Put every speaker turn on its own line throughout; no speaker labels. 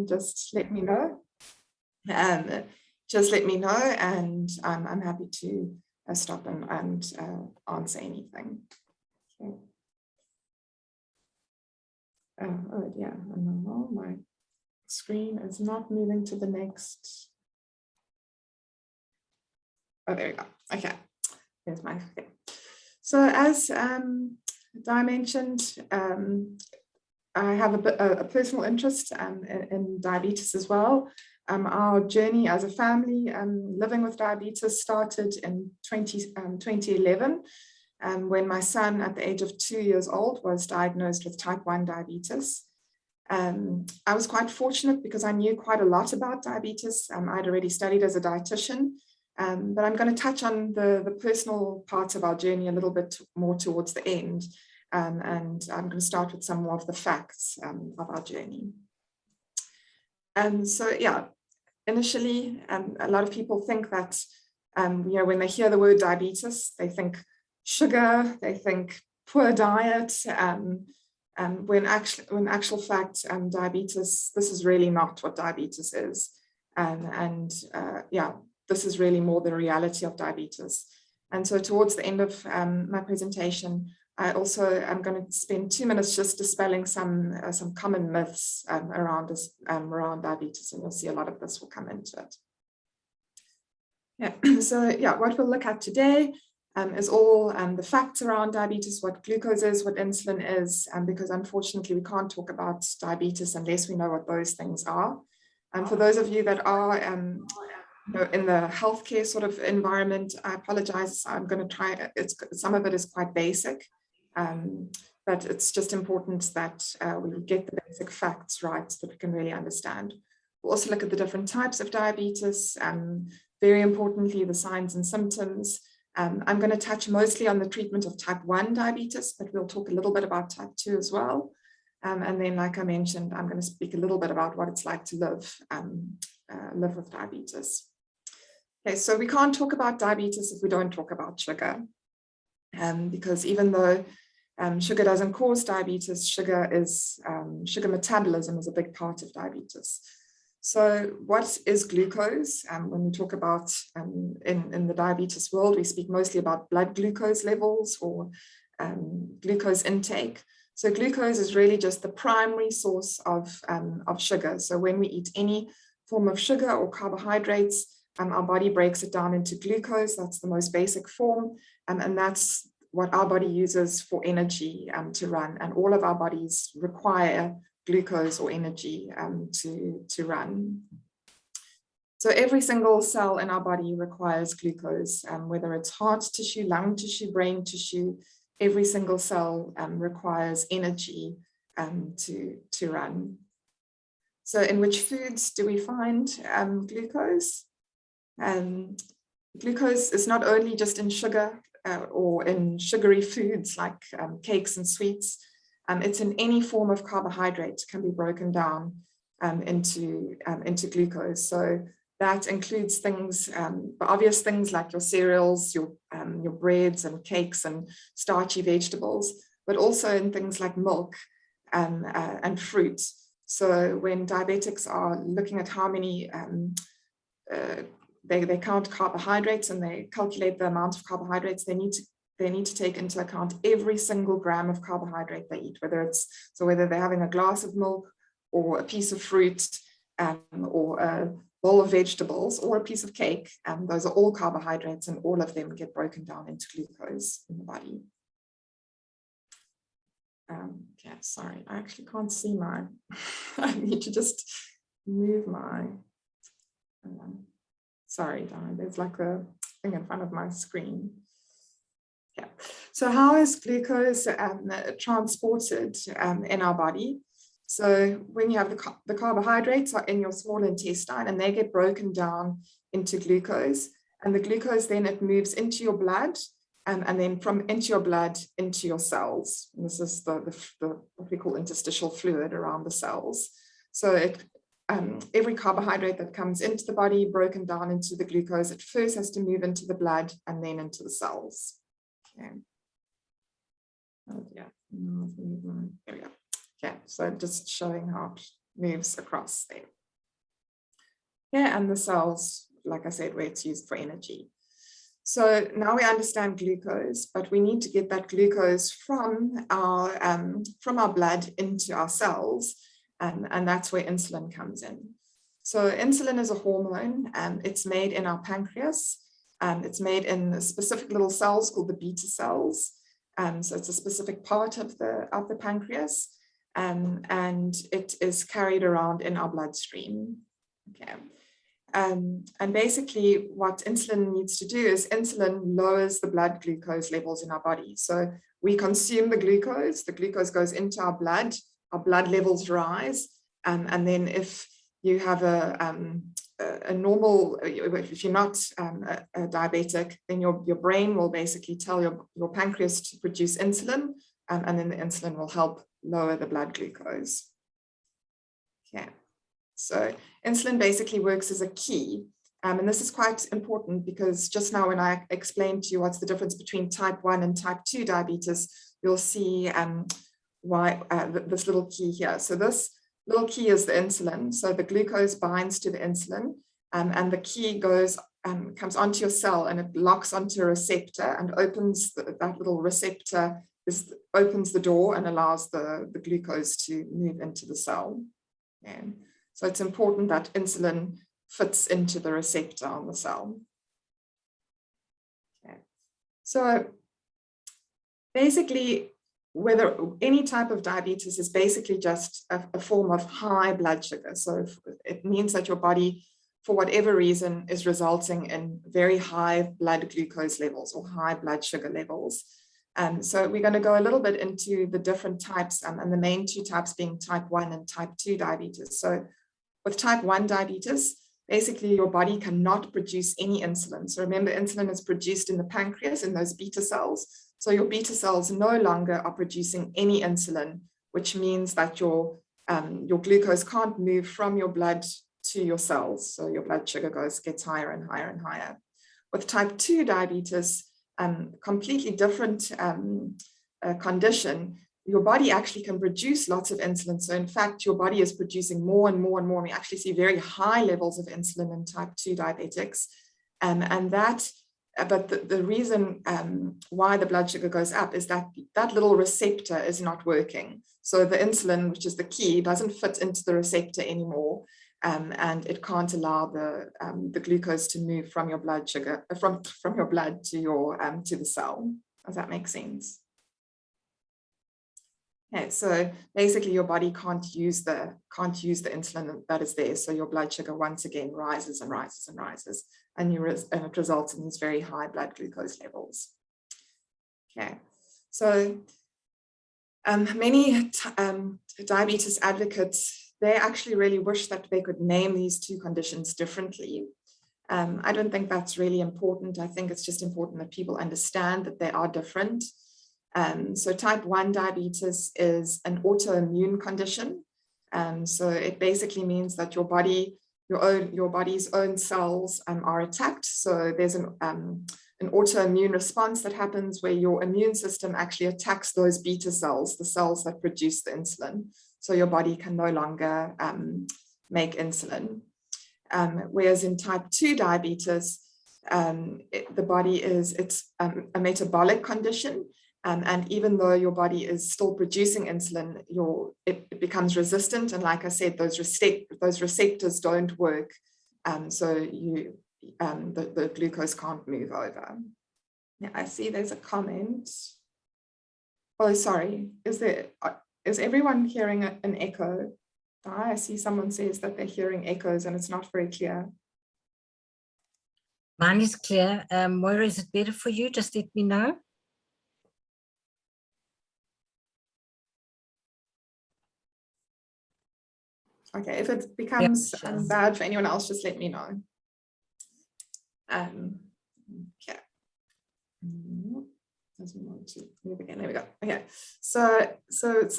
just let me know. Just let me know, and I'm happy to stop and answer anything. Okay. Oh yeah, no, my screen is not moving to the next. Oh, there we go. Okay, here's my thing. So as Di mentioned, I have a personal interest in diabetes as well. Our journey as a family living with diabetes started in 2011 when my son, at the age of 2 years old, was diagnosed with type 1 diabetes. I was quite fortunate because I knew quite a lot about diabetes. I'd already studied as a dietitian, but I'm going to touch on the personal parts of our journey a little bit more towards the end. And I'm going to start with some more of the facts of our journey. So yeah, initially, a lot of people think that, when they hear the word diabetes, they think sugar, they think poor diet, when actual fact, diabetes, this is really not what diabetes is. Yeah, this is really more the reality of diabetes. And so towards the end of my presentation, I also am going to spend 2 minutes just dispelling some common myths around diabetes, and you'll see a lot of this will come into it. Yeah. So yeah, what we'll look at today is all the facts around diabetes, what glucose is, what insulin is, because unfortunately we can't talk about diabetes unless we know what those things are. And for those of you that are in the healthcare sort of environment, I apologize. I'm going to try. Some of it is quite basic. But it's just important that we get the basic facts right so that we can really understand. We'll also look at the different types of diabetes, very importantly, the signs and symptoms. I'm going to touch mostly on the treatment of type 1 diabetes, but we'll talk a little bit about type 2 as well. And then, like I mentioned, I'm going to speak a little bit about what it's like to live with diabetes. Okay, so we can't talk about diabetes if we don't talk about sugar, because even though sugar doesn't cause diabetes, sugar metabolism is a big part of diabetes. So what is glucose? When we talk about in the diabetes world, we speak mostly about blood glucose levels or glucose intake. So glucose is really just the primary source of sugar. So when we eat any form of sugar or carbohydrates, our body breaks it down into glucose. That's the most basic form, and that's what our body uses for energy to run, and all of our bodies require glucose or energy to run. So every single cell in our body requires glucose, whether it's heart tissue, lung tissue, brain tissue, every single cell requires energy to run. So in which foods do we find glucose? Glucose is not only just in sugar, or in sugary foods like cakes and sweets. It's in any form of carbohydrate can be broken down into glucose. So that includes things, the obvious things like your cereals, your breads and cakes and starchy vegetables, but also in things like milk and fruit. So when diabetics are looking at how many they count carbohydrates and they calculate the amount of carbohydrates they need to take into account every single gram of carbohydrate they eat, whether they're having a glass of milk or a piece of fruit or a bowl of vegetables or a piece of cake. Those are all carbohydrates, and all of them get broken down into glucose in the body. Okay, sorry, I actually can't see my, I need to just move my, sorry, Di, there's like a thing in front of my screen. Yeah. So how is glucose transported in our body? So when you have the carbohydrates are in your small intestine and they get broken down into glucose, and the glucose then it moves into your blood, and then from into your blood into your cells. And this is the what we call interstitial fluid around the cells. So every carbohydrate that comes into the body broken down into the glucose, it first has to move into the blood and then into the cells. Okay. Oh, yeah. There we go. Okay, so just showing how moves across there. Yeah, and the cells, like I said, where it's used for energy. So now we understand glucose, but we need to get that glucose from our blood into our cells, and that's where insulin comes in. So insulin is a hormone, it's made in our pancreas. It's made in specific little cells called the beta cells. So it's a specific part of the pancreas, and it is carried around in our bloodstream. Okay. And basically what insulin needs to do is insulin lowers the blood glucose levels in our body. So we consume the glucose goes into our blood levels rise. And then if you have a normal, if you're not a diabetic, then your brain will basically tell your pancreas to produce insulin, and then the insulin will help lower the blood glucose. Okay. So insulin basically works as a key, and this is quite important because just now when I explained to you what's the difference between type 1 and type 2 diabetes, you'll see why this little key here. So this little key is the insulin. So the glucose binds to the insulin, and the key comes onto your cell, and it locks onto a receptor and opens that little receptor opens the door and allows the glucose to move into the cell. Yeah. So it's important that insulin fits into the receptor on the cell. Okay. So basically, whether any type of diabetes is basically just a form of high blood sugar. So it means that your body, for whatever reason, is resulting in very high blood glucose levels or high blood sugar levels. So we're going to go a little bit into the different types, and the main two types being type 1 and type 2 diabetes. So with type 1 diabetes, basically your body cannot produce any insulin. So remember, insulin is produced in the pancreas in those beta cells. So your beta cells no longer are producing any insulin, which means that your glucose can't move from your blood to your cells. So your blood sugar gets higher and higher and higher. With type 2 diabetes, completely different condition, your body actually can produce lots of insulin. So in fact, your body is producing more and more and more. We actually see very high levels of insulin in type 2 diabetics. But the reason why the blood sugar goes up is that little receptor is not working. So the insulin, which is the key, doesn't fit into the receptor anymore. And it can't allow the glucose to move from your blood sugar, from your blood to the cell. Does that make sense? Okay, so basically your body can't use the insulin that is there. So your blood sugar once again rises and rises and rises, and it results in these very high blood glucose levels. Okay, so many diabetes advocates, they actually really wish that they could name these two conditions differently. I don't think that's really important. I think it's just important that people understand that they are different. So type 1 diabetes is an autoimmune condition. So it basically means that your body's own cells are attacked. So there's an autoimmune response that happens where your immune system actually attacks those beta cells, the cells that produce the insulin. So your body can no longer make insulin. Whereas in type 2 diabetes, the body it's a metabolic condition. And even though your body is still producing insulin, it becomes resistant. And like I said, those receptors don't work. So the glucose can't move over. Yeah, I see there's a comment. Oh, sorry. Is everyone hearing an echo? I see someone says that they're hearing echoes and it's not very clear.
Mine is clear. Moira, is it better for you? Just let me know.
Okay, if it becomes bad for anyone else, just let me know. Okay. Doesn't want to move again. There we go. Okay, so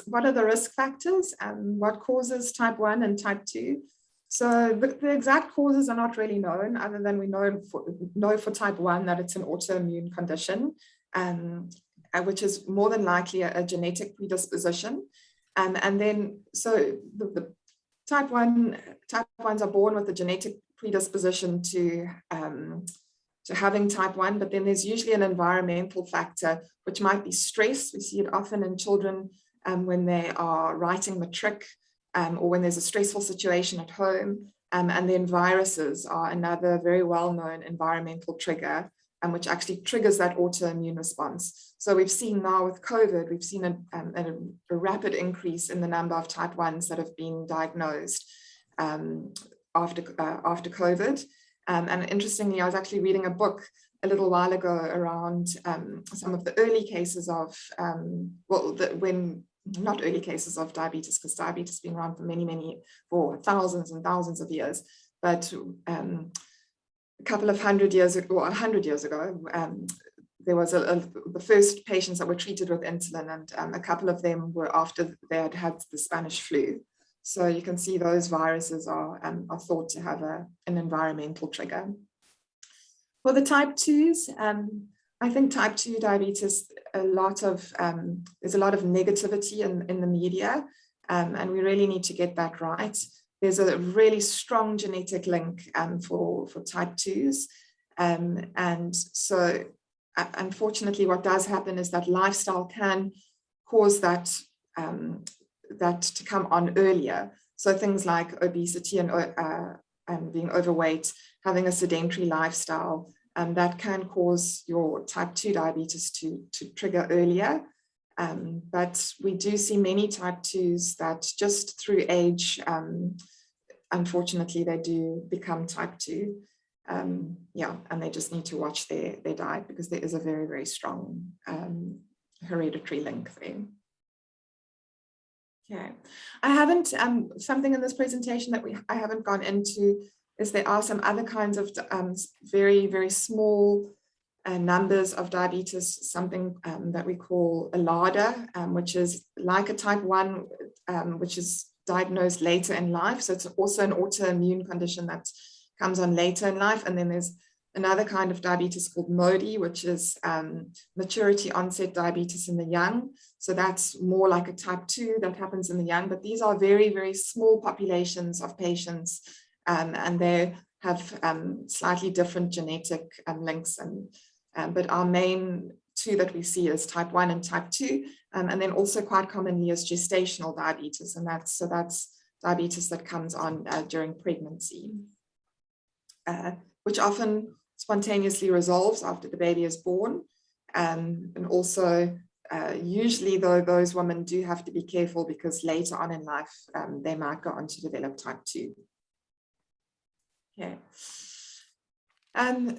what are the risk factors and what causes type 1 and type 2? So the exact causes are not really known, other than we know for type 1 that it's an autoimmune condition, which is more than likely a genetic predisposition. And then, so the type 1s are born with a genetic predisposition to having type 1, but then there's usually an environmental factor, which might be stress. We see it often in children when they are writing matric or when there's a stressful situation at home. And then viruses are another very well-known environmental trigger, which actually triggers that autoimmune response. So we've seen now with COVID, we've seen a rapid increase in the number of type 1s that have been diagnosed after COVID. And interestingly, I was actually reading a book a little while ago around some of the early cases of, not early cases of diabetes, because diabetes has been around for thousands and thousands of years, but a couple of 100 years ago, or 100 years ago, there was the first patients that were treated with insulin, and a couple of them were after they had had the Spanish flu. So you can see those viruses are thought to have an environmental trigger. For the type 2s, I think type 2 diabetes, there's a lot of negativity in the media, and we really need to get that right. There's a really strong genetic link for type 2s. And so unfortunately, what does happen is that lifestyle can cause that to come on earlier. So things like obesity and being overweight, having a sedentary lifestyle, that can cause your type 2 diabetes to trigger earlier. But we do see many type 2s that just through age, unfortunately, they do become type 2. And they just need to watch their diet, because there is a very, very strong hereditary link there. Okay, I haven't, something in this presentation that I haven't gone into is there are some other kinds of very, very small numbers of diabetes, something that we call a LADA, which is like a type 1, which is diagnosed later in life. So it's also an autoimmune condition that comes on later in life. And then there's another kind of diabetes called MODY, which is maturity onset diabetes in the young. So that's more like a type 2 that happens in the young, but these are very, very small populations of patients, and they have slightly different genetic links. But our main two that we see is type 1 and type 2, and then also quite commonly is gestational diabetes, and that's diabetes that comes on during pregnancy, which often spontaneously resolves after the baby is born. And also, usually though, those women do have to be careful, because later on in life, they might go on to develop type 2. Okay.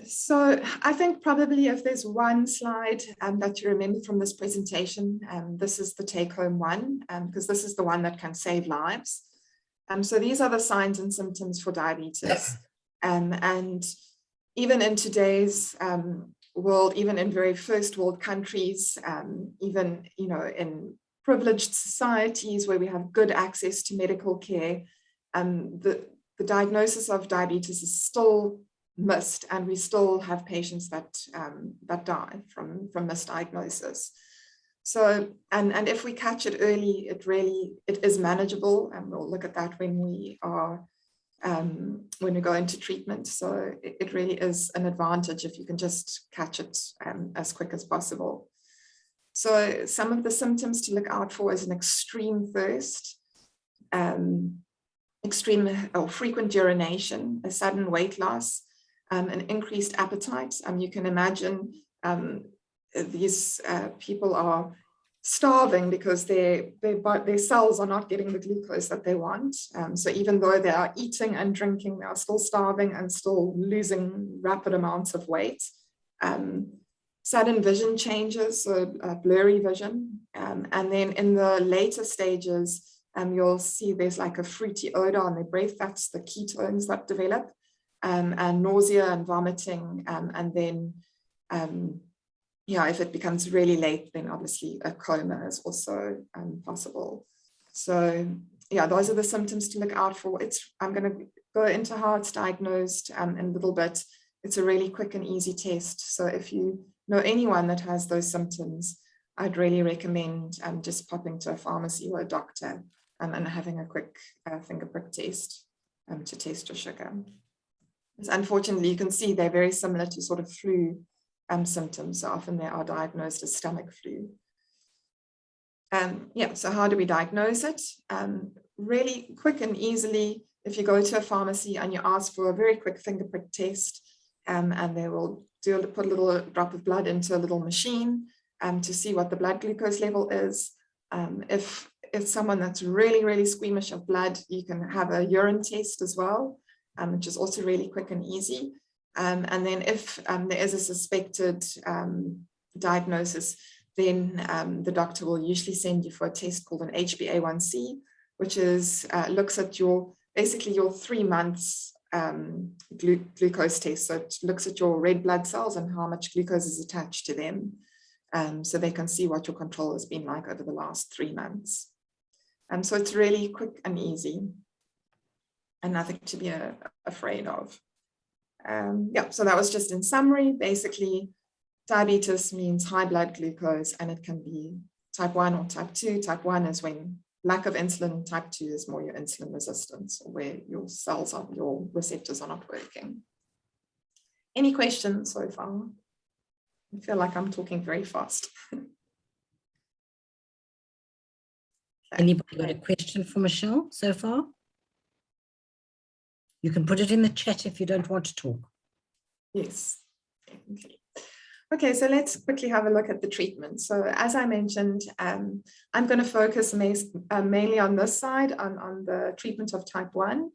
So I think probably if there's one slide that you remember from this presentation, this is the take-home one, because this is the one that can save lives. So these are the signs and symptoms for diabetes. And even in today's world, even in very first world countries, even in privileged societies where we have good access to medical care, the diagnosis of diabetes is still missed, and we still have patients that die from misdiagnosis. So, and if we catch it early, it is manageable, and we'll look at that when we go into treatment. So it really is an advantage if you can just catch it as quick as possible. So some of the symptoms to look out for is an extreme thirst, extreme or frequent urination, a sudden weight loss, an increased appetite. You can imagine these people are starving because their cells are not getting the glucose that they want. So even though they are eating and drinking, they are still starving and still losing rapid amounts of weight. Sudden vision changes, so blurry vision. And then in the later stages, you'll see there's like a fruity odor on their breath. That's the ketones that develop, and nausea and vomiting. And then, if it becomes really late, then obviously a coma is also possible. So those are the symptoms to look out for. I'm going to go into how it's diagnosed in a little bit. It's a really quick and easy test. So if you know anyone that has those symptoms, I'd really recommend just popping to a pharmacy or a doctor and having a quick finger prick test to test your sugar. So unfortunately, you can see they're very similar to sort of flu symptoms. So often they are diagnosed as stomach flu. Yeah, so how do we diagnose it? Really quick and easily, if you go to a pharmacy and you ask for a very quick finger prick test, and they will put a little drop of blood into a little machine to see what the blood glucose level is. If it's someone that's really, really squeamish of blood, you can have a urine test as well, which is also really quick and easy. And then if there is a suspected diagnosis, then the doctor will usually send you for a test called an HbA1c, which is looks at basically your 3 months glucose test. So it looks at your red blood cells and how much glucose is attached to them, so they can see what your control has been like over the last 3 months. So it's really quick and easy and nothing to be afraid of. Yeah, so that was just in summary. Basically, diabetes means high blood glucose, and it can be type 1 or type 2. Type 1 is when lack of insulin. Type 2 is more your insulin resistance, where your your receptors are not working. Any questions so far? I feel like I'm talking very fast.
Anybody got a question for Michelle so far? You can put it in the chat if you don't want to talk.
Yes, definitely. Okay, so let's quickly have a look at the treatment. So as I mentioned, I'm going to focus mainly on this side, on the treatment of type 1,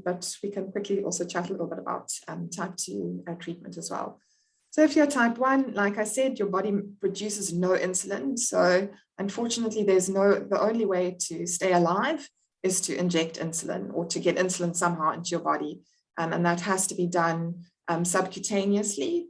but we can quickly also chat a little bit about type 2 treatment as well. So if you're type 1, like I said, your body produces no insulin. So unfortunately, the only way to stay alive is to inject insulin or to get insulin somehow into your body. And that has to be done subcutaneously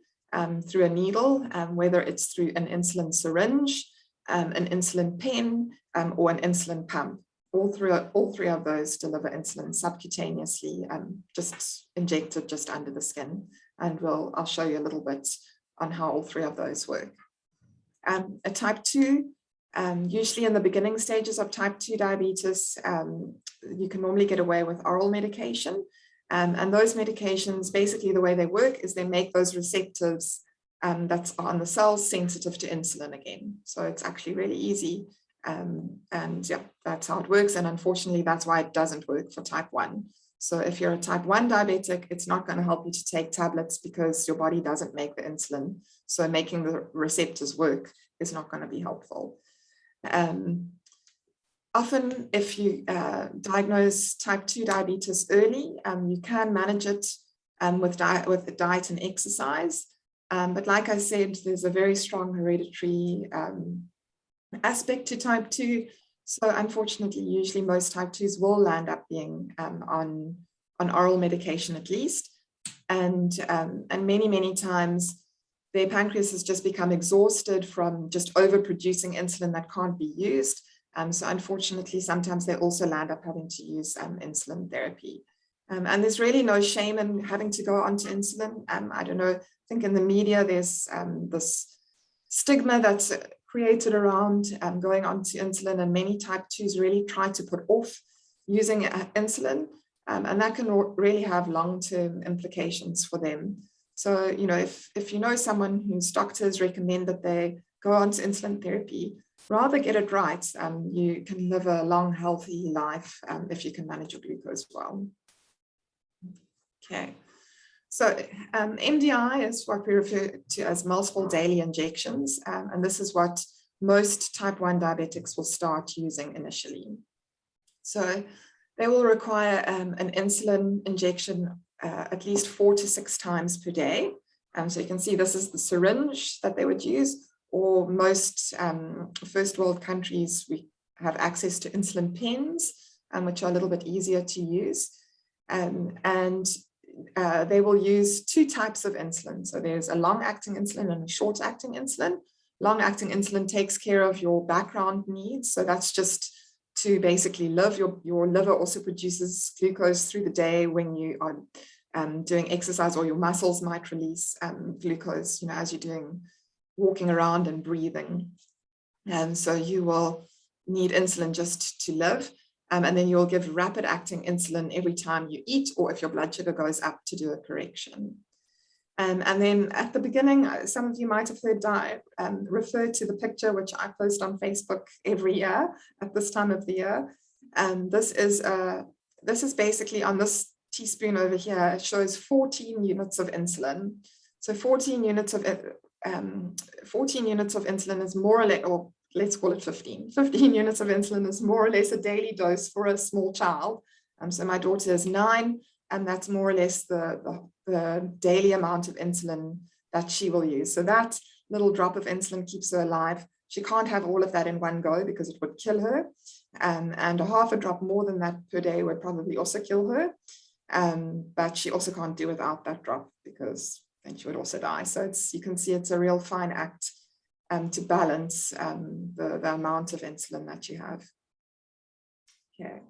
through a needle, whether it's through an insulin syringe, an insulin pen, or an insulin pump. All three of those deliver insulin subcutaneously, just injected just under the skin. And I'll show you a little bit on how all three of those work. A type 2, usually in the beginning stages of type 2 diabetes, you can normally get away with oral medication. And those medications, basically the way they work is they make those receptors that's on the cells sensitive to insulin again. So it's actually really easy. And yeah, that's how it works. And unfortunately, that's why it doesn't work for type 1. So if you're a type 1 diabetic, it's not going to help you to take tablets because your body doesn't make the insulin. So making the receptors work is not going to be helpful. Often, if you diagnose type 2 diabetes early, you can manage it with diet and exercise. But like I said, there's a very strong hereditary aspect to type 2. So unfortunately, usually most type 2s will land up being on oral medication at least. And many, many times, their pancreas has just become exhausted from just overproducing insulin that can't be used. So unfortunately, sometimes they also land up having to use insulin therapy. And there's really no shame in having to go onto insulin. I don't know, I think in the media, there's this stigma that's created around going onto insulin, and many type 2s really try to put off using insulin. And that can really have long-term implications for them. So, you know, if you know someone whose doctors recommend that they go onto insulin therapy, rather get it right. You can live a long, healthy life if you can manage your glucose well. Okay, so MDI is what we refer to as multiple daily injections, and this is what most type 1 diabetics will start using initially. So they will require an insulin injection at least 4 to 6 times per day. So you can see this is the syringe that they would use, or most first world countries, we have access to insulin pens, which are a little bit easier to use. And they will use 2 types of insulin. So there's a long-acting insulin and a short-acting insulin. Long-acting insulin takes care of your background needs. So that's just to basically live. Your liver also produces glucose through the day when you are doing exercise, or your muscles might release glucose, you know, as you're walking around and breathing. And so you will need insulin just to live. And then you'll give rapid acting insulin every time you eat, or if your blood sugar goes up, to do a correction. And then at the beginning, some of you might have heard refer to the picture which I post on Facebook every year at this time of the year. This is basically on this teaspoon over here. It shows 14 units of insulin. So 14 units of insulin is more or less, or let's call it 15. 15 units of insulin is more or less a daily dose for a small child. So my daughter is 9, and that's more or less the daily amount of insulin that she will use. So that little drop of insulin keeps her alive. She can't have all of that in one go because it would kill her. And a half a drop more than that per day would probably also kill her. But she also can't do without that drop, because then she would also die. So you can see it's a real fine act to balance the amount of insulin that you have. Okay.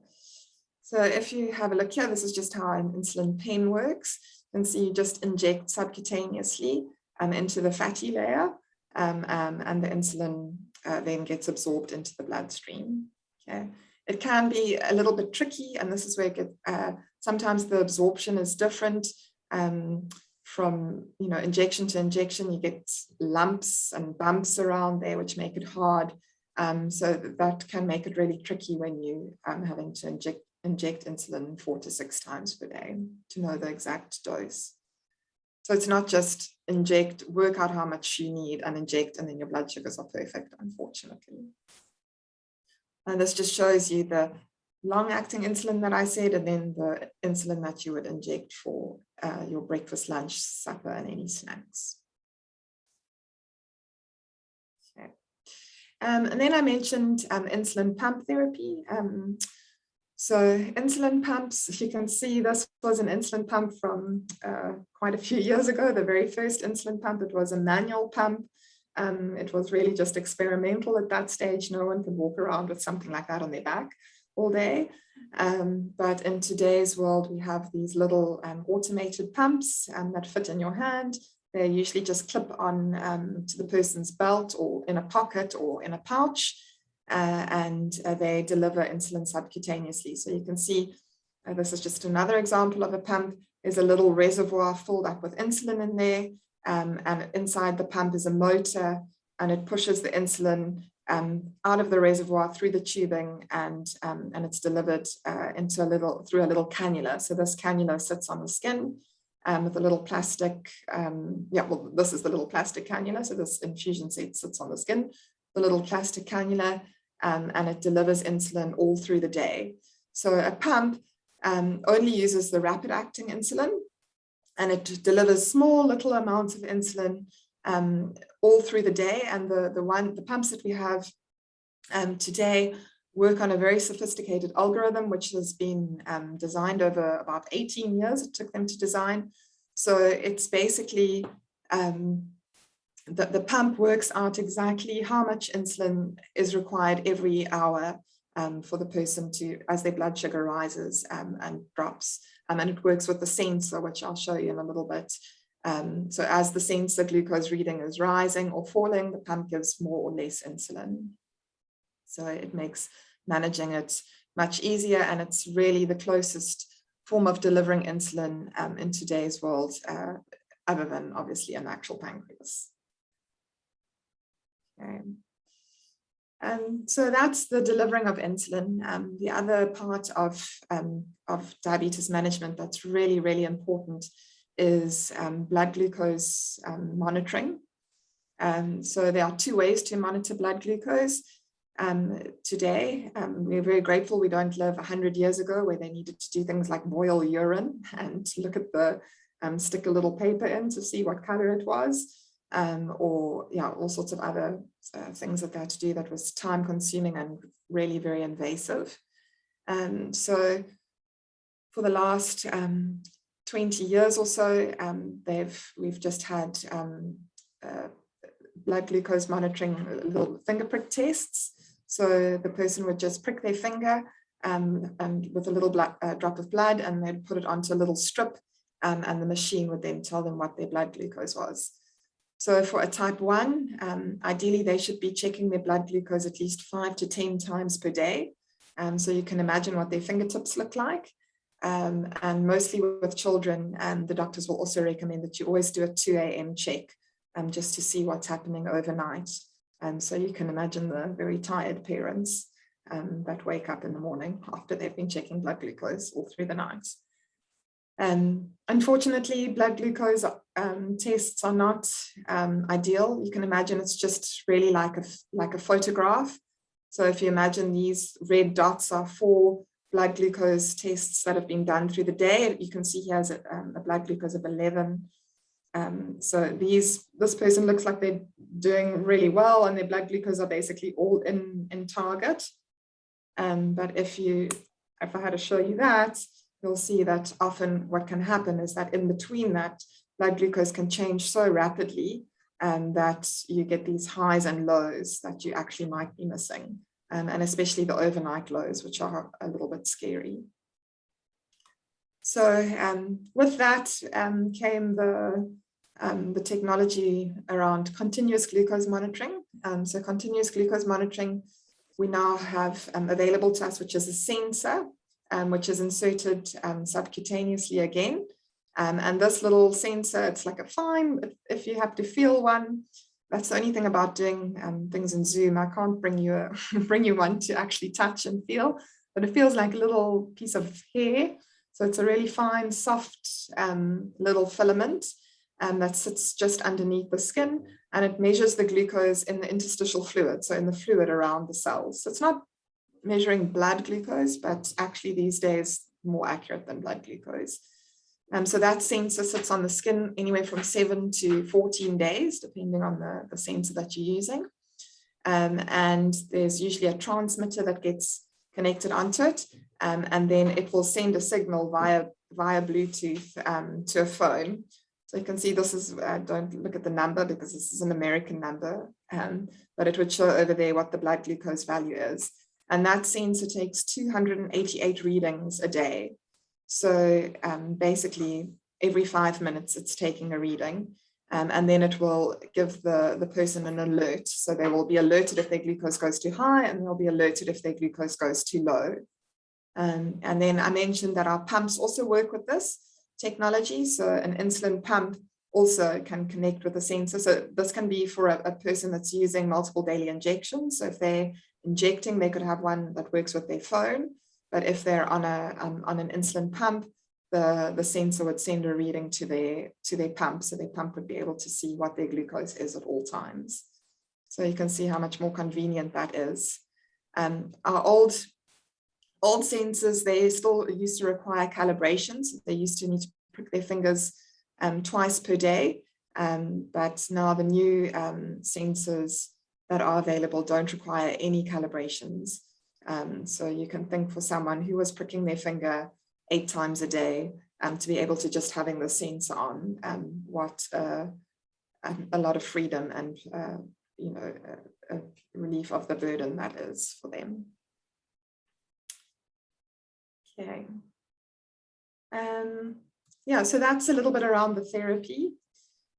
So if you have a look here, this is just how an insulin pen works. You can see you just inject subcutaneously into the fatty layer, and the insulin then gets absorbed into the bloodstream. Okay. It can be a little bit tricky, and this is where sometimes the absorption is different from injection to injection. You get lumps and bumps around there, which make it hard. So that can make it really tricky when you having to inject insulin 4 to 6 times per day to know the exact dose. So it's not just inject, work out how much you need and inject, and then your blood sugars are perfect, unfortunately. And this just shows you the long-acting insulin that I said, and then the insulin that you would inject for your breakfast, lunch, supper, and any snacks. Okay. And then I mentioned insulin pump therapy. So insulin pumps, you can see this was an insulin pump from quite a few years ago, the very first insulin pump. It was a manual pump. It was really just experimental at that stage. No one can walk around with something like that on their back all day. But in today's world, we have these little automated pumps that fit in your hand. They usually just clip on to the person's belt or in a pocket or in a pouch. And they deliver insulin subcutaneously. So you can see this is just another example of a pump. There's a little reservoir filled up with insulin in there, and inside the pump is a motor, and it pushes the insulin out of the reservoir through the tubing, and it's delivered through a little cannula. So this cannula sits on the skin with a little plastic. This is the little plastic cannula. So this infusion set sits on the skin, the little plastic cannula. And it delivers insulin all through the day. So a pump only uses the rapid acting insulin, and it delivers small little amounts of insulin all through the day. And the pumps that we have today work on a very sophisticated algorithm, which has been designed over about 18 years. It took them to design. So it's basically the pump works out exactly how much insulin is required every hour for the person as their blood sugar rises and drops. And it works with the sensor, which I'll show you in a little bit. So as the sensor glucose reading is rising or falling, the pump gives more or less insulin. So it makes managing it much easier, and it's really the closest form of delivering insulin in today's world, other than obviously an actual pancreas. Okay. And so that's the delivering of insulin. The other part of diabetes management that's really, really important is blood glucose monitoring. So there are 2 ways to monitor blood glucose today. We're very grateful we don't live 100 years ago where they needed to do things like boil urine and look at stick a little paper in to see what color it was. Or all sorts of other things that they had to do that was time consuming and really very invasive. So for the last 20 years or so, we've just had blood glucose monitoring, little finger prick tests. So the person would just prick their finger and with a little drop of blood, and they'd put it onto a little strip, and the machine would then tell them what their blood glucose was. So for a type 1, ideally they should be checking their blood glucose at least 5 to 10 times per day. So you can imagine what their fingertips look like. And mostly with children, the doctors will also recommend that you always do a 2 a.m. check just to see what's happening overnight. So you can imagine the very tired parents that wake up in the morning after they've been checking blood glucose all through the night. Unfortunately, blood glucose tests are not ideal. You can imagine it's just really like a photograph. So if you imagine these red dots are 4 blood glucose tests that have been done through the day, you can see he has a blood glucose of 11. So this person looks like they're doing really well, and their blood glucose are basically all in target. But if I had to show you that, you'll see that often what can happen is that in between that, blood glucose can change so rapidly that you get these highs and lows that you actually might be missing, and especially the overnight lows, which are a little bit scary. So with that came the technology around continuous glucose monitoring. So continuous glucose monitoring we now have available to us, which is a sensor, which is inserted subcutaneously again. And this little sensor, it's like a fine, if you have to feel one. That's the only thing about doing things in Zoom. I can't bring you one to actually touch and feel, but it feels like a little piece of hair. So it's a really fine, soft little filament that sits just underneath the skin, and it measures the glucose in the interstitial fluid, so in the fluid around the cells. So it's not measuring blood glucose, but actually these days more accurate than blood glucose. So that sensor sits on the skin anywhere from 7 to 14 days, depending on the sensor that you're using. And there's usually a transmitter that gets connected onto it, and then it will send a signal via Bluetooth to a phone. So you can see this is, don't look at the number because this is an American number, but it would show over there what the blood glucose value is. And that sensor takes 288 readings a day. So basically every 5 minutes it's taking a reading, and then it will give the person an alert. So they will be alerted if their glucose goes too high, and they'll be alerted if their glucose goes too low. And then I mentioned that our pumps also work with this technology. So an insulin pump also can connect with the sensor. So this can be for a person that's using multiple daily injections. So if they're injecting, they could have one that works with their phone. But if they're on an insulin pump, the sensor would send a reading to their pump. So their pump would be able to see what their glucose is at all times. So you can see how much more convenient that is. Our old sensors, they still used to require calibrations. They used to need to prick their fingers twice per day. But now the new sensors that are available don't require any calibrations. So you can think for someone who was pricking their finger 8 times a day to be able to just having the sensor on, what a lot of freedom and a relief of the burden that is for them. Okay. Yeah, so that's a little bit around the therapy.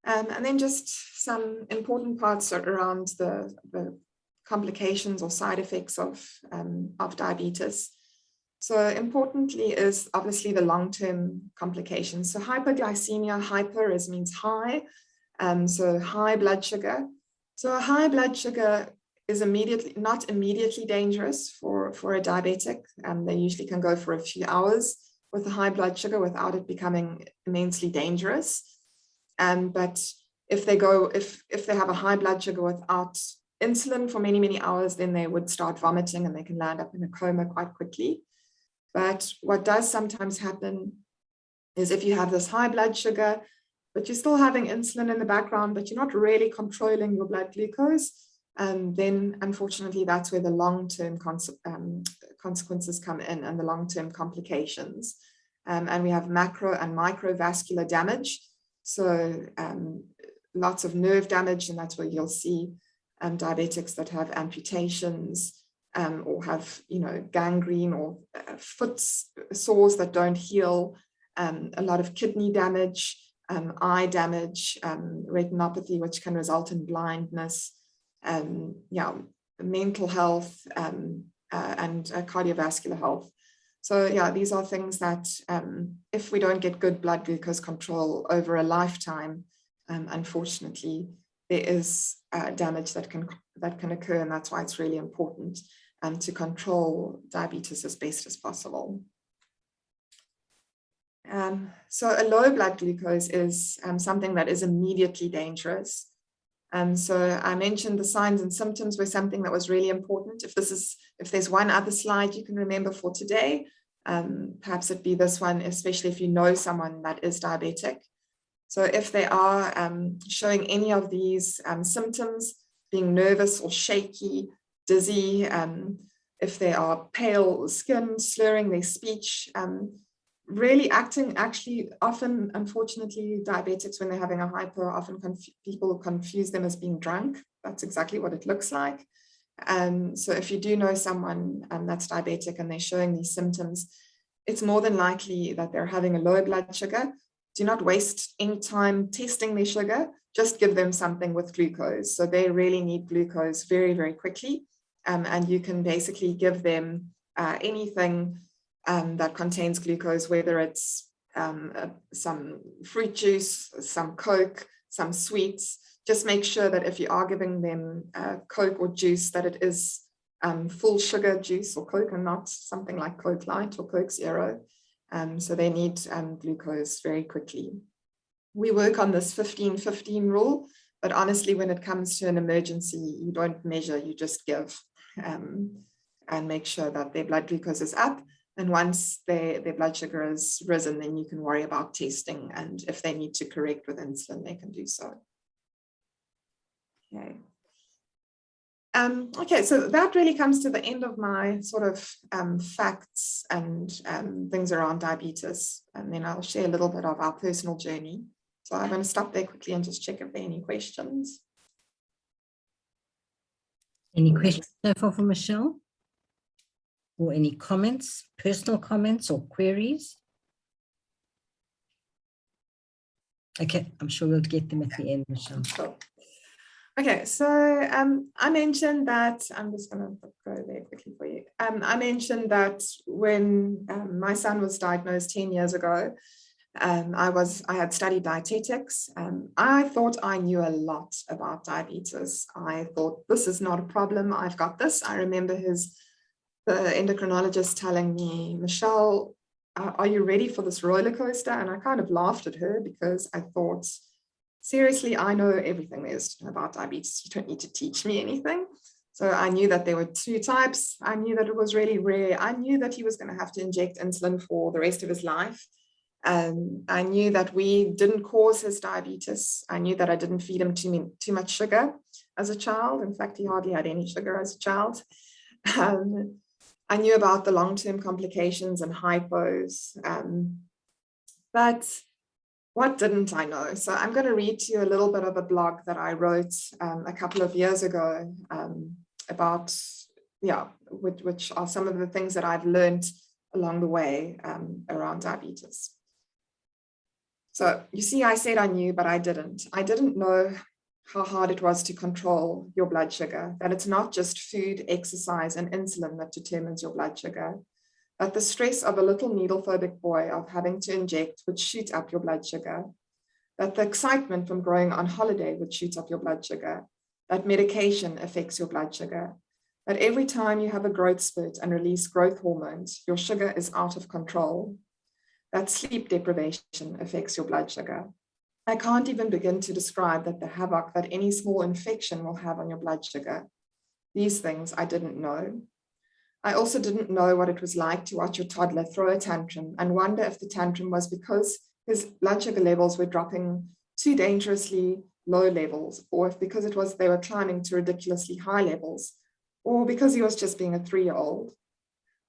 And then just some important parts around the complications or side effects of diabetes. So importantly is obviously the long-term complications. So hyperglycemia, hyper means high, so high blood sugar. So a high blood sugar is not immediately dangerous for a diabetic. They usually can go for a few hours with a high blood sugar without it becoming immensely dangerous. But if they have a high blood sugar without insulin for many, many hours, then they would start vomiting and they can land up in a coma quite quickly. But what does sometimes happen is if you have this high blood sugar, but you're still having insulin in the background, but you're not really controlling your blood glucose, then unfortunately that's where the long-term consequences come in and the long-term complications. And we have macro and microvascular damage. So lots of nerve damage, and that's where you'll see diabetics that have amputations or have gangrene or foot sores that don't heal, a lot of kidney damage, eye damage, retinopathy, which can result in blindness, mental health, and cardiovascular health. So yeah, these are things that if we don't get good blood glucose control over a lifetime, unfortunately, there is damage that can occur, and that's why it's really important to control diabetes as best as possible. So a low blood glucose is something that is immediately dangerous. So I mentioned the signs and symptoms were something that was really important. If there's one other slide you can remember for today, perhaps it'd be this one, especially if you know someone that is diabetic. So if they are showing any of these symptoms, being nervous or shaky, dizzy, if they are pale skin, slurring their speech, really acting, actually often, unfortunately, diabetics, when they're having a hypo, often people confuse them as being drunk. That's exactly what it looks like. So if you do know someone that's diabetic and they're showing these symptoms, it's more than likely that they're having a low blood sugar. Do not waste any time testing their sugar. Just give them something with glucose. So they really need glucose very, very quickly. And you can basically give them anything that contains glucose, whether it's some fruit juice, some Coke, some sweets. Just make sure that if you are giving them Coke or juice, that it is full sugar juice or Coke and not something like Coke Light or Coke Zero. So they need glucose very quickly. We work on this 15-15 rule, but honestly, when it comes to an emergency, you don't measure, you just give and make sure that their blood glucose is up. And once their blood sugar is risen, then you can worry about testing. And if they need to correct with insulin, they can do so. Okay. Okay, so that really comes to the end of my sort of facts and things around diabetes. And then I'll share a little bit of our personal journey. So I'm going to stop there quickly and just check if there are any questions.
Any questions so far from Michelle? Or any comments, personal comments or queries? Okay, I'm sure we'll get them at the end, Michelle.
Sure. Okay, so I mentioned that, I'm just going to go there quickly for you. I mentioned that when my son was diagnosed 10 years ago, I had studied dietetics. I thought I knew a lot about diabetes. I thought, this is not a problem, I've got this. I remember the endocrinologist telling me, Michelle, are you ready for this roller coaster? And I kind of laughed at her because I thought, seriously, I know everything there is to know about diabetes. You don't need to teach me anything. So I knew that there were 2 types. I knew that it was really rare. I knew that he was going to have to inject insulin for the rest of his life. I knew that we didn't cause his diabetes. I knew that I didn't feed him too much sugar as a child. In fact, he hardly had any sugar as a child. I knew about the long-term complications and hypos. But what didn't I know? So I'm going to read to you a little bit of a blog that I wrote a couple of years ago about, which are some of the things that I've learned along the way around diabetes. So you see, I said I knew, but I didn't. I didn't know how hard it was to control your blood sugar, that it's not just food, exercise, and insulin that determines your blood sugar, that the stress of a little needle-phobic boy of having to inject would shoot up your blood sugar, that the excitement from going on holiday would shoot up your blood sugar, that medication affects your blood sugar, that every time you have a growth spurt and release growth hormones, your sugar is out of control, that sleep deprivation affects your blood sugar. I can't even begin to describe the havoc that any small infection will have on your blood sugar. These things I didn't know. I also didn't know what it was like to watch your toddler throw a tantrum and wonder if the tantrum was because his blood sugar levels were dropping too dangerously low levels, or if because they were climbing to ridiculously high levels, or because he was just being a 3-year-old.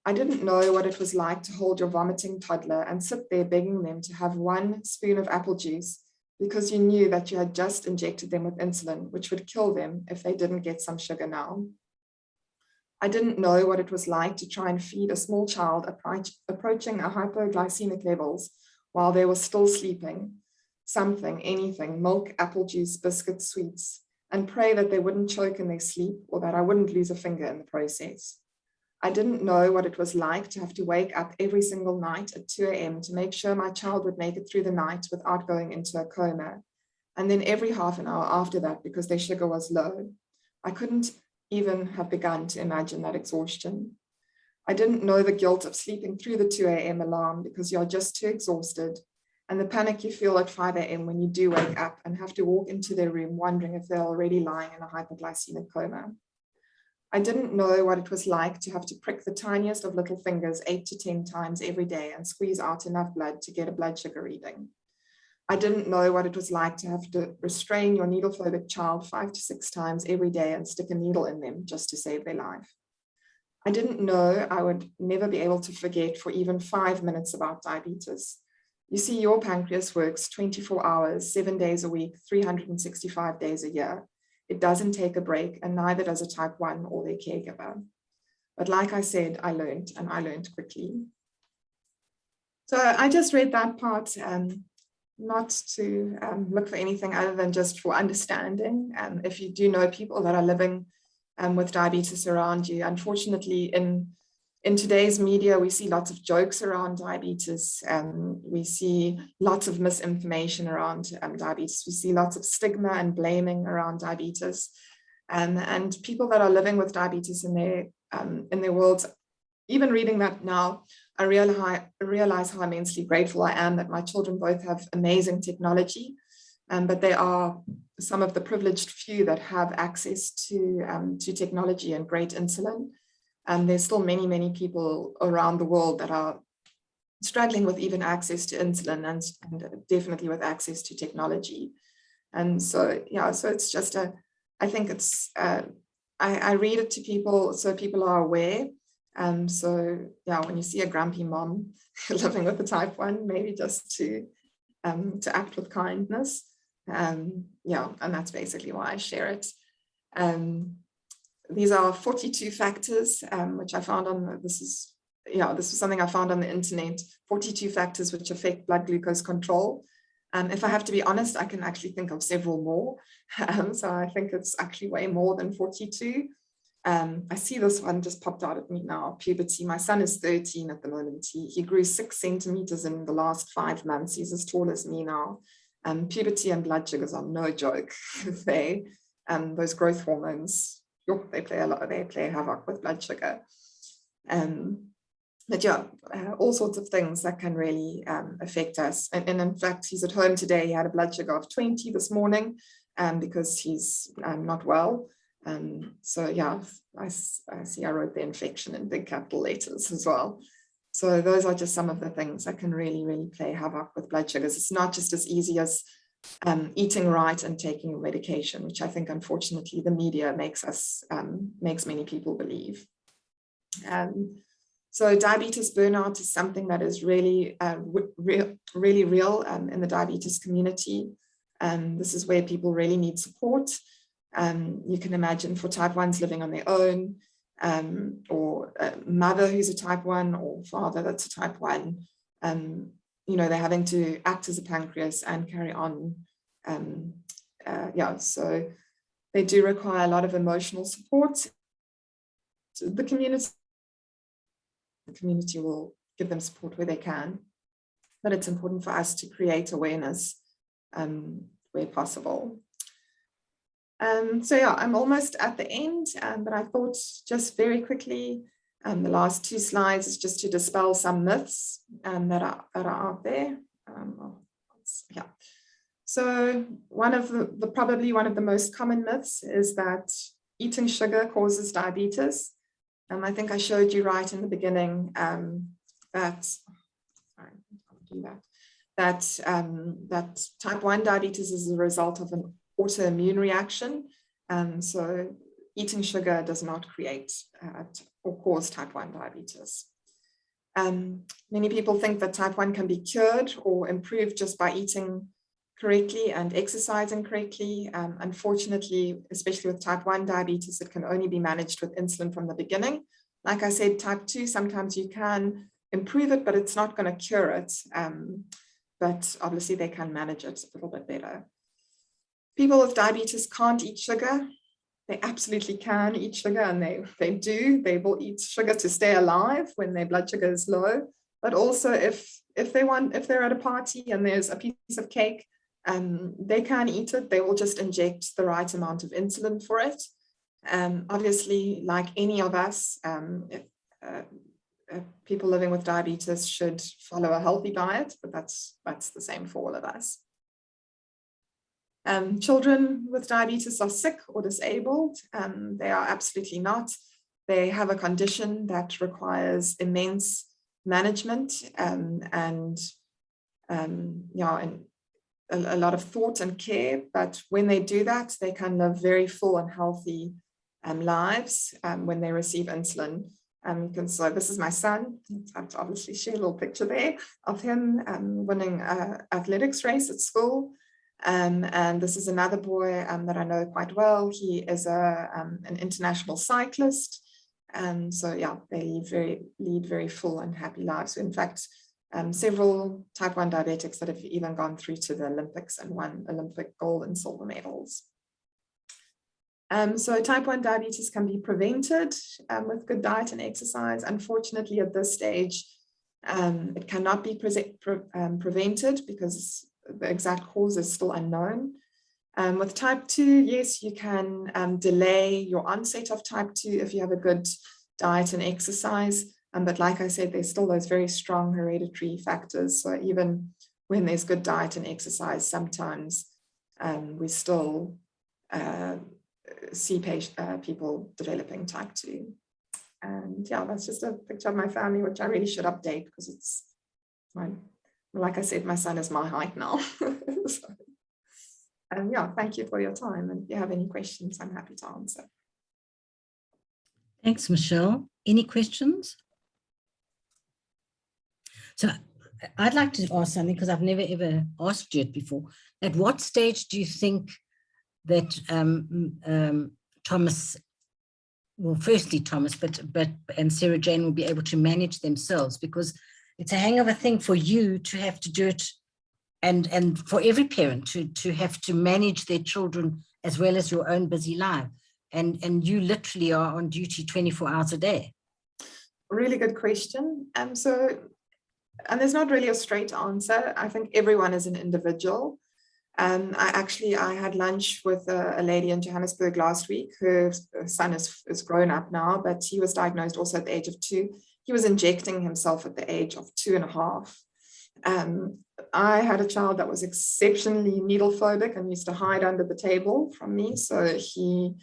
I didn't know what it was like to hold your vomiting toddler and sit there begging them to have 1 spoon of apple juice because you knew that you had just injected them with insulin, which would kill them if they didn't get some sugar now. I didn't know what it was like to try and feed a small child approaching a hypoglycemic levels while they were still sleeping, something, anything, milk, apple juice, biscuits, sweets, and pray that they wouldn't choke in their sleep or that I wouldn't lose a finger in the process. I didn't know what it was like to have to wake up every single night at 2 a.m. to make sure my child would make it through the night without going into a coma. And then every half an hour after that, because their sugar was low. I couldn't even have begun to imagine that exhaustion. I didn't know the guilt of sleeping through the 2 a.m. alarm because you're just too exhausted, and the panic you feel at 5 a.m. when you do wake up and have to walk into their room wondering if they're already lying in a hypoglycemic coma. I didn't know what it was like to have to prick the tiniest of little fingers 8 to 10 times every day and squeeze out enough blood to get a blood sugar reading. I didn't know what it was like to have to restrain your needle-phobic child 5 to 6 times every day and stick a needle in them just to save their life. I didn't know I would never be able to forget for even 5 minutes about diabetes. You see, your pancreas works 24 hours, 7 days a week, 365 days a year. It doesn't take a break, and neither does a type 1 or their caregiver. But like I said, I learned, and I learned quickly. So I just read that part, not to look for anything other than just for understanding. If you do know people that are living with diabetes around you, unfortunately, in today's media, we see lots of jokes around diabetes. We see lots of misinformation around diabetes. We see lots of stigma and blaming around diabetes. And people that are living with diabetes in their worlds, even reading that now, I realize how immensely grateful I am that my children both have amazing technology, but they are some of the privileged few that have access to technology and great insulin. There's still many, many people around the world that are struggling with even access to insulin and definitely with access to technology. And so, yeah, so it's just I think it's, I read it to people so people are aware. So yeah, when you see a grumpy mom living with a type 1, maybe just to act with kindness. Yeah, and that's basically why I share it. These are 42 factors, which I found on, this was something I found on the internet, 42 factors which affect blood glucose control. If I have to be honest, I can actually think of several more. So I think it's actually way more than 42. I see this one just popped out at me now, puberty. My son is 13 at the moment. He grew 6 centimeters in the last 5 months. He's as tall as me now. Puberty and blood sugars are no joke. Those growth hormones, they play havoc with blood sugar. But yeah, all sorts of things that can really affect us. And in fact, he's at home today. He had a blood sugar of 20 this morning because he's not well. So yeah, I see I wrote the infection in big capital letters as well. So those are just some of the things that can really, really play havoc with blood sugars. It's not just as easy as eating right and taking medication, which I think, unfortunately, the media makes many people believe. So diabetes burnout is something that is really, really real in the diabetes community. This is where people really need support. You can imagine for type 1s living on their own, or a mother who's a type 1 or father that's a type 1, they're having to act as a pancreas and carry on. So they do require a lot of emotional support. The community will give them support where they can, but it's important for us to create awareness where possible. So yeah, I'm almost at the end, but I thought just very quickly, the last 2 slides is just to dispel some myths that are out there. So probably one of the most common myths is that eating sugar causes diabetes. I think I showed you right in the beginning that type 1 diabetes is a result of an autoimmune reaction. So eating sugar does not create or cause type 1 diabetes. Many people think that type 1 can be cured or improved just by eating correctly and exercising correctly. Unfortunately, especially with type 1 diabetes, it can only be managed with insulin from the beginning. Like I said, type 2, sometimes you can improve it, but it's not going to cure it. but obviously they can manage it a little bit better. People with diabetes can't eat sugar. They absolutely can eat sugar, and they do. They will eat sugar to stay alive when their blood sugar is low. But also if they're at a party and there's a piece of cake, they can eat it. They will just inject the right amount of insulin for it. Obviously, like any of us, people living with diabetes should follow a healthy diet, but that's the same for all of us. Children with diabetes are sick or disabled. They are absolutely not. They have a condition that requires immense management and a lot of thought and care. But when they do that, they can live very full and healthy lives when they receive insulin. So this is my son. I've obviously share a little picture there of him winning an athletics race at school. And this is another boy that I know quite well. He is an international cyclist. So yeah, they lead very full and happy lives. In fact, several type 1 diabetics that have even gone through to the Olympics and won Olympic gold and silver medals. So type 1 diabetes can be prevented with good diet and exercise. Unfortunately, at this stage, it cannot be prevented because the exact cause is still unknown. With type 2, yes, you can delay your onset of type 2 if you have a good diet and exercise. But like I said, there's still those very strong hereditary factors. So even when there's good diet and exercise, sometimes we still see people developing type 2. And yeah, that's just a picture of my family, which I really should update because it's fine. Like I said, my son is my height now. So, yeah, thank you for your time. And if you have any questions, I'm happy to answer.
Thanks, Michelle. Any questions? So I'd like to ask something because I've never ever asked you it before. At what stage do you think that Thomas, well, firstly Thomas, and Sarah Jane will be able to manage themselves? Because it's a hang of a thing for you to have to do it, and for every parent to have to manage their children as well as your own busy life. And you literally are on duty 24 hours a day. Really
good question. And there's not really a straight answer. I think everyone is an individual. I had lunch with a lady in Johannesburg last week. Her son is grown up now, but he was diagnosed also at the age of 2. He was injecting himself at the age of 2.5. I had a child that was exceptionally needle phobic and used to hide under the table from me. So he's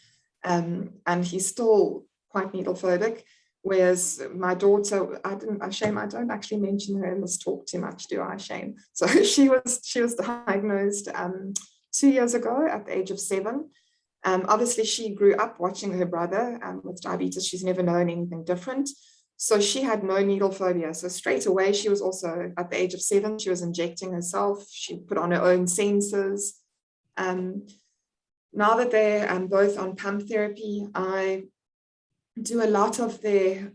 still quite needle phobic. Whereas my daughter, I don't actually mention her in this talk too much, do I, Shane? So she was diagnosed 2 years ago at the age of 7. Obviously, she grew up watching her brother with diabetes. She's never known anything different. So she had no needle phobia. So straight away, she was also at the age of 7, she was injecting herself. She put on her own sensors. Now that they're both on pump therapy, I do a lot of the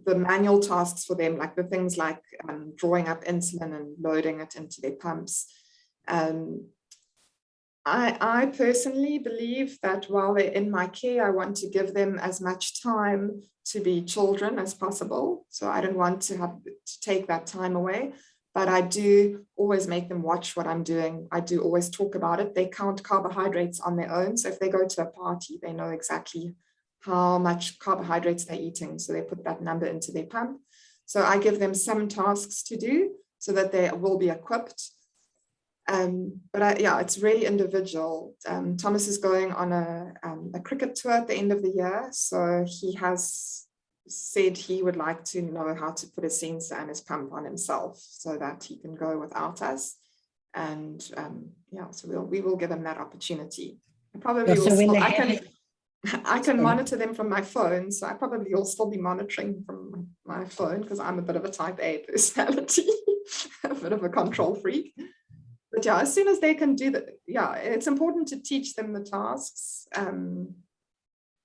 manual tasks for them, like the things like drawing up insulin and loading it into their pumps. I personally believe that while they're in my care, I want to give them as much time to be children as possible. So I don't want to have to take that time away, but I do always make them watch what I'm doing. I do always talk about it. They count carbohydrates on their own. So if they go to a party, they know exactly how much carbohydrates they're eating. So they put that number into their pump. So I give them some tasks to do so that they will be equipped. It's really individual. Thomas is going on a cricket tour at the end of the year. So he has said he would like to know how to put a sensor and his pump on himself so that he can go without us. And so we will give him that opportunity. I can monitor them from my phone, so I probably will still be monitoring from my phone because I'm a bit of a type A personality, a bit of a control freak. But yeah, as soon as they can do that, yeah, it's important to teach them the tasks.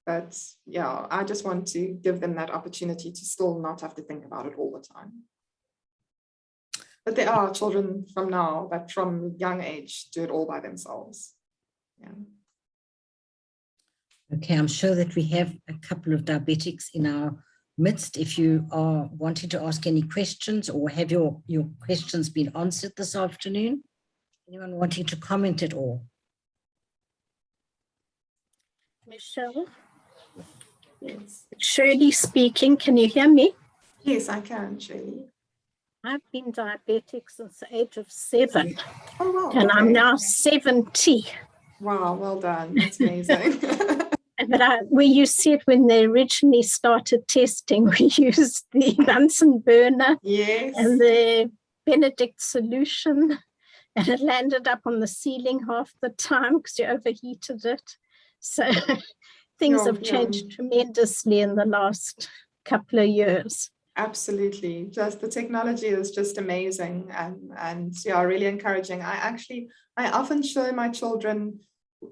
But yeah, I just want to give them that opportunity to still not have to think about it all the time. But there are children from now that from young age do it all by themselves. Yeah.
Okay, I'm sure that we have a couple of diabetics in our midst. If you are wanting to ask any questions or have your questions been answered this afternoon, anyone wanting to comment at all?
Michelle,
Yes.
Shirley speaking. Can you hear me?
Yes, I can, Shirley.
I've been diabetic since the age of 7,
Oh, wow.
and
okay.
I'm now 70.
Wow, well done. That's amazing.
But you said when they originally started testing, we used the Bunsen burner
Yes.
and the Benedict solution, and it landed up on the ceiling half the time because you overheated it. So things have changed tremendously in the last couple of years.
Absolutely. Just the technology is just amazing and yeah, really encouraging. I often show my children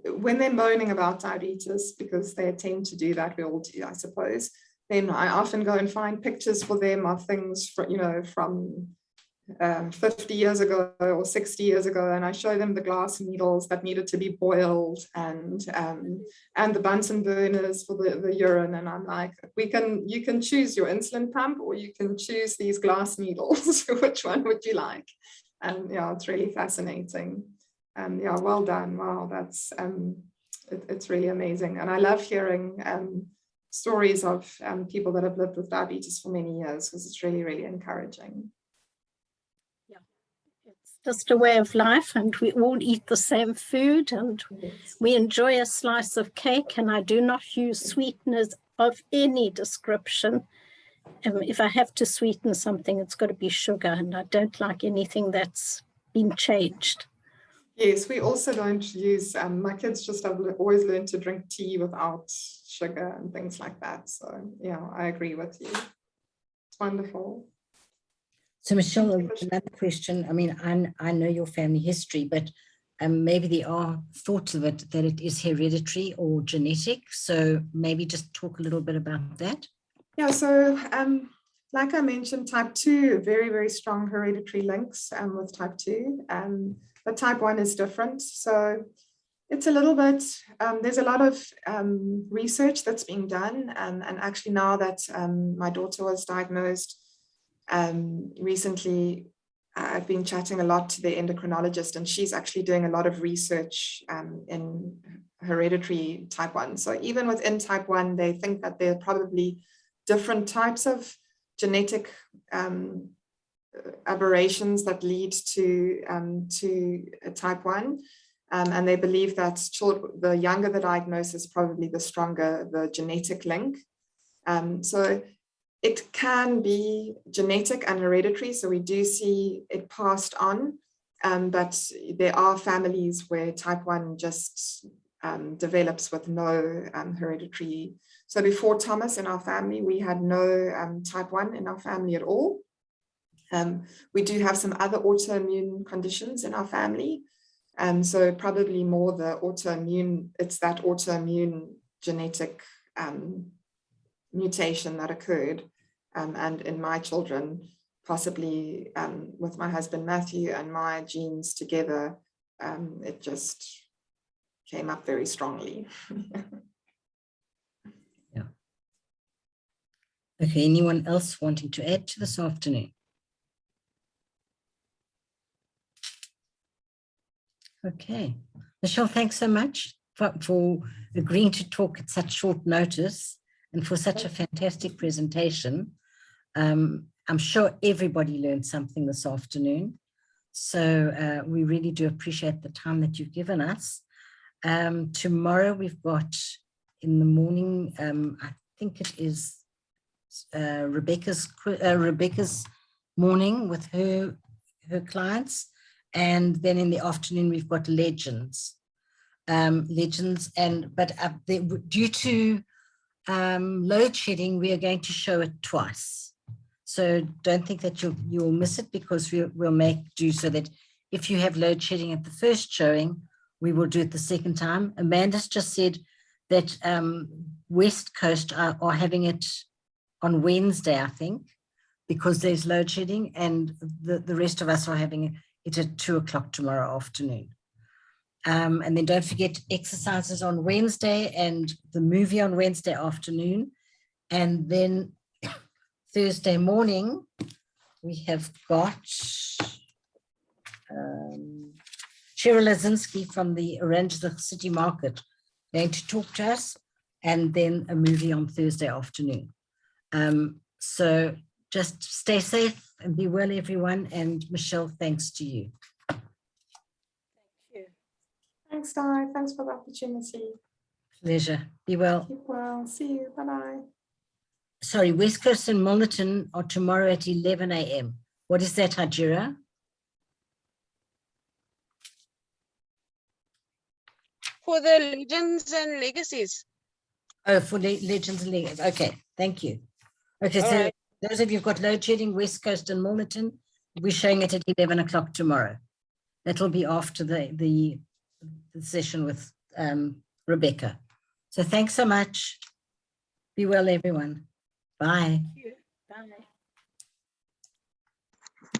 when they're moaning about diabetes, because they tend to do that, we all do, I suppose, then I often go and find pictures for them of things from 50 years ago or 60 years ago, and I show them the glass needles that needed to be boiled and the Bunsen burners for the urine, and I'm like, you can choose your insulin pump or you can choose these glass needles. Which one would you like? And yeah, it's really fascinating. Yeah, well done. Wow, that's it's really amazing, and I love hearing stories of people that have lived with diabetes for many years, because it's really, really encouraging.
It's just a way of life, and we all eat the same food, and
Yes.
we enjoy a slice of cake, and I do not use sweeteners of any description. If I have to sweeten something, it's got to be sugar, and I don't like anything that's been changed.
Yes, we also don't use, my kids just have always learned to drink tea without sugar and things like that. So yeah, I agree with you. It's wonderful.
So Michelle, another question. I mean, I know your family history, but maybe there are thoughts of it that it is hereditary or genetic. So maybe just talk a little bit about that.
Yeah, so like I mentioned, type 2, very, very strong hereditary links with type 2, but type 1 is different. So it's a little bit, there's a lot of research that's being done. And actually now that my daughter was diagnosed recently, I've been chatting a lot to the endocrinologist, and she's actually doing a lot of research in hereditary type 1. So even within type 1, they think that there are probably different types of genetic aberrations that lead to type 1. And they believe that the younger the diagnosis, probably the stronger the genetic link. So it can be genetic and hereditary. So we do see it passed on, but there are families where type 1 just develops with no hereditary. So before Thomas in our family, we had no type 1 in our family at all. We do have some other autoimmune conditions in our family. So probably more the autoimmune, it's that autoimmune genetic mutation that occurred. And in my children, possibly with my husband Matthew and my genes together, it just came up very strongly.
Yeah. Okay, anyone else wanting to add to this afternoon? Okay, Michelle, thanks so much for agreeing to talk at such short notice and for such a fantastic presentation. I'm sure everybody learned something this afternoon. So we really do appreciate the time that you've given us. Tomorrow we've got in the morning, I think it is Rebecca's morning with her clients. And then in the afternoon, we've got legends, but due to load shedding, we are going to show it twice. So don't think that you'll miss it, because we'll make do so that if you have load shedding at the first showing, we will do it the second time. Amanda's just said that West Coast are having it on Wednesday, I think. because there's load shedding, and the rest of us are having it at 2 o'clock tomorrow afternoon. And then don't forget exercises on Wednesday and the movie on Wednesday afternoon. And then Thursday morning, we have got Cheryl Lazinski from the Orange City Market going to talk to us, and then a movie on Thursday afternoon. So just stay safe and be well, everyone. And Michelle, thanks to you.
Thanks, Di. Thanks for the opportunity.
Pleasure. Be well.
Keep well. See you. Bye-bye.
Sorry, West Coast and Milnerton are tomorrow at 11 a.m. What is that, Hajira?
For the Legends and Legacies.
Oh, for Legends and Legacies. Okay, thank you. Okay,
All
so
right.
those of you who've got load shedding, West Coast and Milnerton, we're showing it at 11 o'clock tomorrow. That'll be after the session with Rebecca. So thanks so much. Be well, everyone. Bye.
Bye.